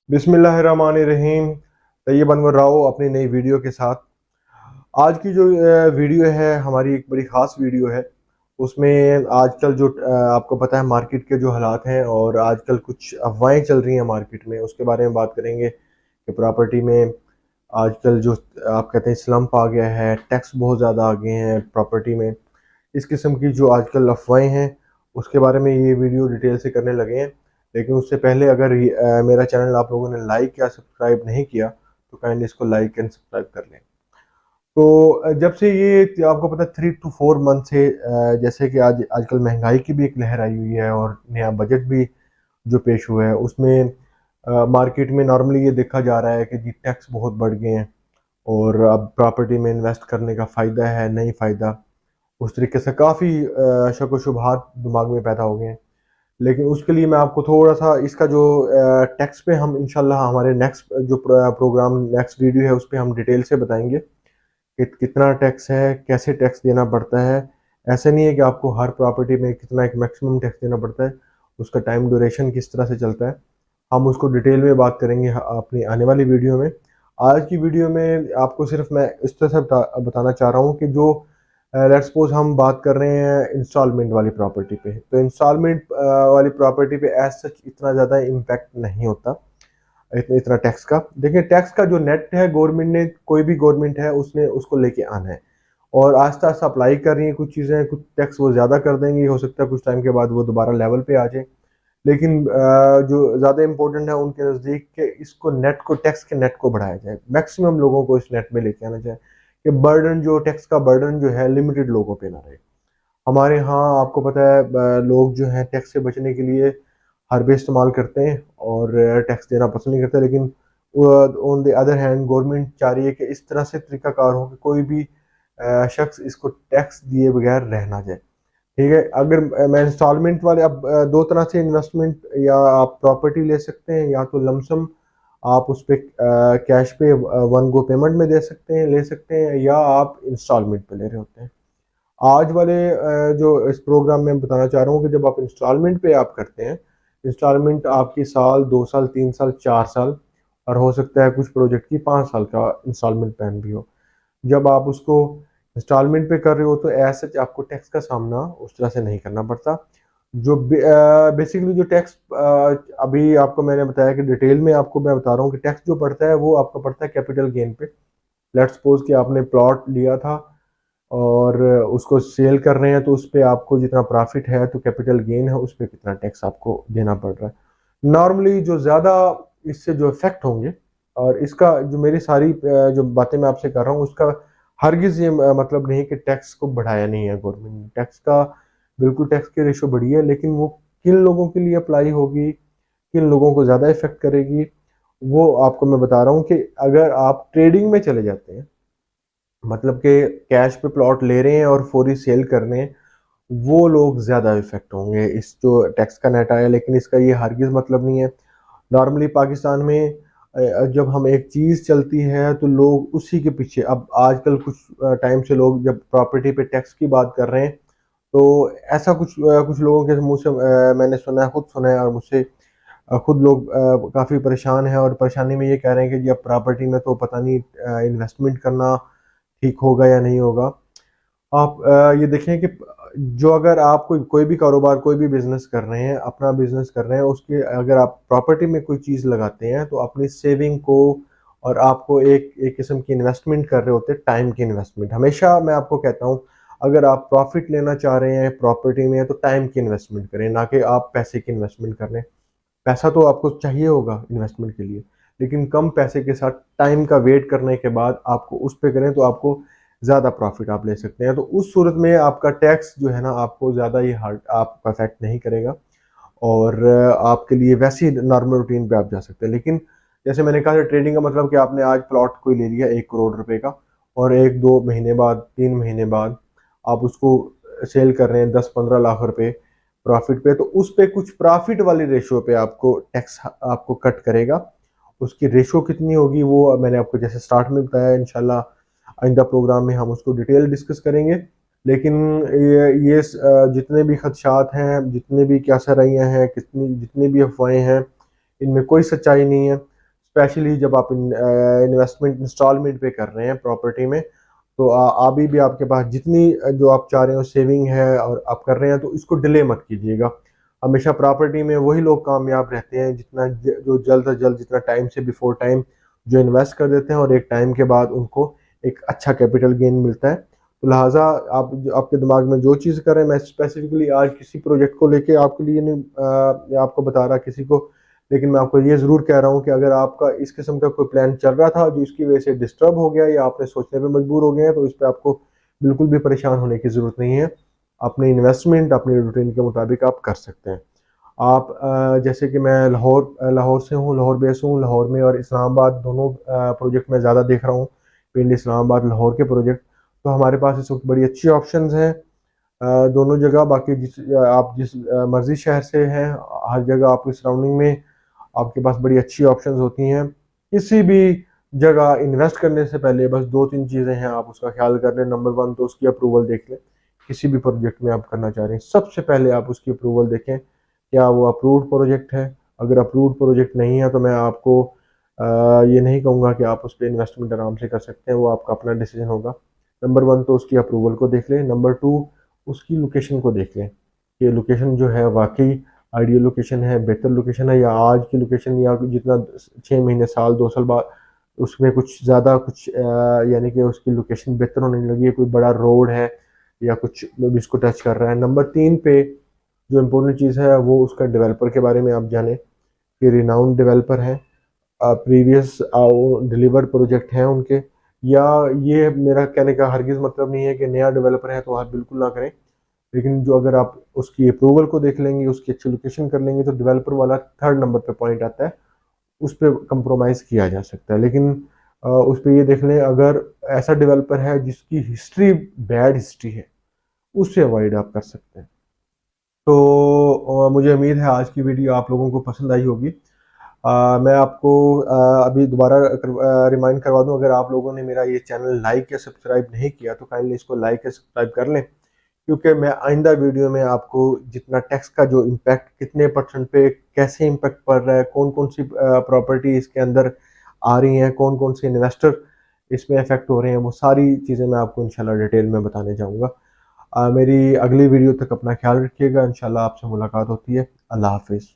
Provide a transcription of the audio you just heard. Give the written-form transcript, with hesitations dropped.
बिस्मिल्लाहिर्रहमानिर्रहीम। तैयब अनवर राव अपनी नई वीडियो के साथ। आज की जो वीडियो है हमारी एक बड़ी ख़ास वीडियो है। उसमें आजकल जो आपको पता है मार्केट के जो हालात हैं और आजकल कुछ अफवाहें चल रही हैं मार्केट में, उसके बारे में बात करेंगे कि प्रॉपर्टी में आजकल जो आप कहते हैं स्लम्प आ गया है, टैक्स बहुत ज़्यादा आ गए हैं प्रॉपर्टी में। इस किस्म की जो आजकल अफवाहें हैं उसके बारे में ये वीडियो डिटेल से करने लगे हैं। लेकिन उससे पहले अगर मेरा चैनल आप लोगों ने लाइक या सब्सक्राइब नहीं किया तो काइंडली इसको लाइक एंड सब्सक्राइब कर लें। तो जब से ये आपको पता है 3 to 4 मंथ से जैसे कि आजकल महंगाई की भी एक लहर आई हुई है और नया बजट भी जो पेश हुआ है उसमें मार्केट में नॉर्मली ये देखा जा रहा है कि जी टैक्स बहुत बढ़ गए हैं और अब प्रॉपर्टी में इन्वेस्ट करने का फ़ायदा है नहीं फ़ायदा, उस तरीके से काफ़ी शक व शुबहात दिमाग में पैदा हो गए हैं। लेकिन उसके लिए मैं आपको थोड़ा-सा इसका जो टैक्स पे हम इंशाल्लाह हमारे नेक्स्ट जो प्रोग्राम नेक्स्ट वीडियो है उस पे हम डिटेल से बताएँगे कि कितना टैक्स है, कैसे टैक्स देना पड़ता है। ऐसा नहीं है कि आपको हर प्रॉपर्टी में कितना एक मैक्सिमम टैक्स देना पड़ता है, उसका टाइम ड्यूरेशन किस तरह से चलता है, हम उसको डिटेल में बात करेंगे अपनी आने वाली वीडियो में। आज की वीडियो में आपको सिर्फ मैं इस तरह से बताना चाह रहा हूँ कि जो लेट्स सपोज हम बात कर रहे हैं इंस्टॉलमेंट वाली प्रॉपर्टी पे, तो इंस्टॉलमेंट वाली प्रॉपर्टी पे एज सच इतना ज़्यादा इम्पैक्ट नहीं होता इतना इतना टैक्स का। देखिए टैक्स का जो नेट है गवर्नमेंट ने, कोई भी गवर्नमेंट है उसने उसको लेके आना है और आस्ता आस्ता अप्लाई कर रही है कुछ चीज़ें, कुछ टैक्स वो ज़्यादा कर देंगी, हो सकता है कुछ टाइम के बाद वो दोबारा लेवल पे आ जाए। लेकिन जो ज़्यादा इम्पोर्टेंट है उनके नज़दीक के इसको नेट को, टैक्स के नेट को बढ़ाया जाए, मैक्सिमम लोगों को इस नेट में लेके आना चाहिए कि बर्डन जो टैक्स का बर्डन जो है लिमिटेड लोगों पे ना रहे। हमारे यहाँ आपको पता है लोग जो हैं टैक्स से बचने के लिए हरबे इस्तेमाल करते हैं और टैक्स देना पसंद नहीं करते। लेकिन on the other hand government चाह रही है कि इस तरह से तरीकाकार हो कि कोई भी शख्स इसको टैक्स दिए बगैर रह ना जाए। ठीक है, अगर मैं इंस्टॉलमेंट वाले, अब दो तरह से इन्वेस्टमेंट, या आप प्रॉपर्टी ले सकते हैं या तो लमसम आप उस पे कैश पे वन गो पेमेंट में दे सकते हैं, ले सकते हैं, या आप इंस्टॉलमेंट पे ले रहे होते हैं। आज वाले जो इस प्रोग्राम में बताना चाह रहा हूँ कि जब आप इंस्टॉलमेंट पे आप करते हैं, इंस्टॉलमेंट आपकी साल 2 साल 3 साल 4 साल और हो सकता है कुछ प्रोजेक्ट की 5 साल का इंस्टॉलमेंट प्लान भी हो। जब आप उसको इंस्टॉलमेंट पे कर रहे हो तो एज सच आपको टैक्स का सामना उस तरह से नहीं करना पड़ता। जो बेसिकली जो टैक्स अभी आपको मैंने बताया कि डिटेल में आपको मैं बता रहा हूँ कि टैक्स जो पड़ता है वो आपका पड़ता है कैपिटल गेन पे। लेट्स सपोज कि आपने प्लॉट लिया था और उसको सेल कर रहे हैं तो उस पे आपको जितना प्रॉफिट है तो कैपिटल गेन है उस पे कितना टैक्स आपको देना पड़ रहा है। नॉर्मली जो ज़्यादा इससे जो इफेक्ट होंगे, और इसका जो मेरी सारी जो बातें मैं आपसे कर रहा हूँ उसका हरगिज़ ये मतलब नहीं कि टैक्स को बढ़ाया नहीं है गवर्नमेंट ने। टैक्स का बिल्कुल टैक्स की रेशो बढ़ी है, लेकिन वो किन लोगों के लिए अप्लाई होगी, किन लोगों को ज़्यादा इफेक्ट करेगी, वो आपको मैं बता रहा हूँ कि अगर आप ट्रेडिंग में चले जाते हैं, मतलब कि कैश पे प्लॉट ले रहे हैं और फौरी सेल कर रहे हैं, वो लोग ज़्यादा इफेक्ट होंगे इस जो टैक्स का नेट आया। लेकिन इसका ये हरगिज़ मतलब नहीं है। नॉर्मली पाकिस्तान में जब हम एक चीज़ चलती है तो लोग उसी के पीछे, अब आजकल कुछ टाइम से लोग जब प्रॉपर्टी पे टैक्स की बात कर रहे हैं तो ऐसा कुछ लोगों के मुंह से मैंने सुना है, खुद सुना है, और मुझसे खुद लोग काफ़ी परेशान हैं और परेशानी में ये कह रहे हैं कि जी अब प्रॉपर्टी में तो पता नहीं इन्वेस्टमेंट करना ठीक होगा या नहीं होगा। आप ये देखें कि जो अगर आप कोई भी कारोबार, कोई भी बिज़नेस कर रहे हैं, अपना बिज़नेस कर रहे हैं, उसके अगर आप प्रॉपर्टी में कोई चीज़ लगाते हैं तो अपनी सेविंग को, और आपको एक एक किस्म की इन्वेस्टमेंट कर रहे होते हैं, टाइम की इन्वेस्टमेंट। हमेशा मैं आपको कहता हूँ अगर आप प्रॉफिट लेना चाह रहे हैं प्रॉपर्टी में तो टाइम की इन्वेस्टमेंट करें, ना कि आप पैसे की इन्वेस्टमेंट कर रहे हैं। पैसा तो आपको चाहिए होगा इन्वेस्टमेंट के लिए, लेकिन कम पैसे के साथ टाइम का वेट करने के बाद आपको उस पे करें तो आपको ज़्यादा प्रॉफिट आप ले सकते हैं। तो उस सूरत में आपका टैक्स जो है ना आपको ज़्यादा ही हार्ड आपको अफेक्ट नहीं करेगा और आपके लिए वैसी नॉर्मल रूटीन पे आप जा सकते हैं। लेकिन जैसे मैंने कहा ट्रेडिंग का मतलब कि आपने आज प्लॉट कोई ले लिया 1 करोड़ रुपए का और 1-2 महीने बाद, 3 महीने बाद आप उसको सेल कर रहे हैं 10-15 लाख रुपए प्रॉफिट पे, तो उस पे कुछ प्रॉफिट वाली रेशो पे आपको टैक्स आपको कट करेगा। उसकी रेशो कितनी होगी वो मैंने आपको जैसे स्टार्ट में बताया, इंशाल्लाह आइंदा प्रोग्राम में हम उसको डिटेल डिस्कस करेंगे। लेकिन ये जितने भी खदशात हैं, जितने भी क्या सराइयाँ हैं, कितनी जितनी भी अफवाहें हैं, इनमें कोई सच्चाई नहीं है। स्पेशली जब आप इन्वेस्टमेंट इंस्टॉलमेंट पे कर रहे हैं प्रॉपर्टी में, तो अभी भी आपके पास जितनी जो आप चाह रहे हो सेविंग है और आप कर रहे हैं, तो इसको डिले मत कीजिएगा। हमेशा प्रॉपर्टी में वही लोग कामयाब रहते हैं जितना जो जल्द से जल्द, जितना टाइम से बिफोर टाइम जो इन्वेस्ट कर देते हैं और एक टाइम के बाद उनको एक अच्छा कैपिटल गेन मिलता है। तो लिहाजा आप आपके दिमाग में जो चीज़ करें, मैं स्पेसिफिकली आज किसी प्रोजेक्ट को लेके आपके लिए नहीं आपको बता रहा किसी को, लेकिन मैं आपको ये ज़रूर कह रहा हूँ कि अगर आपका इस किस्म का कोई प्लान चल रहा था जो इसकी वजह से डिस्टर्ब हो गया या आपने सोचने पे मजबूर हो गए हैं, तो इस पर आपको बिल्कुल भी परेशान होने की ज़रूरत नहीं है। अपनी इन्वेस्टमेंट अपनी रूटीन के मुताबिक आप कर सकते हैं। आप जैसे कि मैं लाहौर लाहौर से हूँ, लाहौर बेस हूँ। लाहौर में और इस्लामाबाद दोनों प्रोजेक्ट में ज़्यादा देख रहा हूँ, पिंड इस्लामाबाद लाहौर के प्रोजेक्ट। तो हमारे पास इस वक्त बड़ी अच्छी ऑप्शंस हैं दोनों जगह। बाकी आप जिस मर्जी शहर से हैं, हर जगह आपकी सराउंडिंग में आपके पास बड़ी अच्छी ऑप्शंस होती हैं। किसी भी जगह इन्वेस्ट करने से पहले बस दो तीन चीज़ें हैं, आप उसका ख्याल कर लें। नंबर वन तो उसकी अप्रूवल देख लें। किसी भी प्रोजेक्ट में आप करना चाह रहे हैं, सबसे पहले आप उसकी अप्रूवल देखें, क्या वो अप्रूव्ड प्रोजेक्ट है। अगर अप्रूव्ड प्रोजेक्ट नहीं है तो मैं आपको ये नहीं कहूँगा कि आप उस पर इन्वेस्टमेंट आराम से कर सकते हैं, वो आपका अपना डिसीजन होगा। नंबर वन तो उसकी अप्रूवल को देख लें। नंबर टू उसकी लोकेशन को देख लें कि लोकेशन जो है वाकई आइडियल लोकेशन है, बेहतर लोकेशन है, या आज की लोकेशन या जितना 6 महीने साल 2 साल बाद उसमें कुछ ज़्यादा कुछ यानी कि उसकी लोकेशन बेहतर होने लगी है, कोई बड़ा रोड है या कुछ भी इसको टच कर रहा है। नंबर तीन पे जो इम्पोर्टेंट चीज़ है वो उसका डेवलपर के बारे में आप जानें कि रिनाउंड डेवलपर हैं, प्रीवियस डिलीवर्ड प्रोजेक्ट हैं उनके। या ये मेरा कहने का हरगिज़ मतलब नहीं है कि नया डेवलपर है तो आप बिल्कुल ना करें, लेकिन जो अगर आप उसकी अप्रूवल को देख लेंगे, उसकी अच्छी लोकेशन कर लेंगे, तो डेवलपर वाला थर्ड नंबर पे पॉइंट आता है, उस पर कंप्रोमाइज़ किया जा सकता है। लेकिन उस पर ये देख लें, अगर ऐसा डेवलपर है जिसकी हिस्ट्री बैड हिस्ट्री है, उससे अवॉइड आप कर सकते हैं। तो मुझे उम्मीद है आज की वीडियो आप लोगों को पसंद आई होगी। मैं आपको अभी दोबारा रिमाइंड करवा दूं, अगर आप लोगों ने मेरा ये चैनल लाइक या सब्सक्राइब नहीं किया तो काइंडली इसको लाइक या सब्सक्राइब कर लें, क्योंकि मैं आइंदा वीडियो में आपको जितना टैक्स का जो इम्पैक्ट कितने % पे कैसे इम्पैक्ट पड़ रहा है, कौन कौन सी प्रॉपर्टी इसके अंदर आ रही हैं, कौन कौन से इन्वेस्टर इसमें अफेक्ट हो रहे हैं, वो सारी चीज़ें मैं आपको इंशाल्लाह डिटेल में बताने जाऊँगा। मेरी अगली वीडियो तक अपना ख्याल रखिएगा। इंशाल्लाह आपसे मुलाकात होती है। अल्लाह हाफिज़।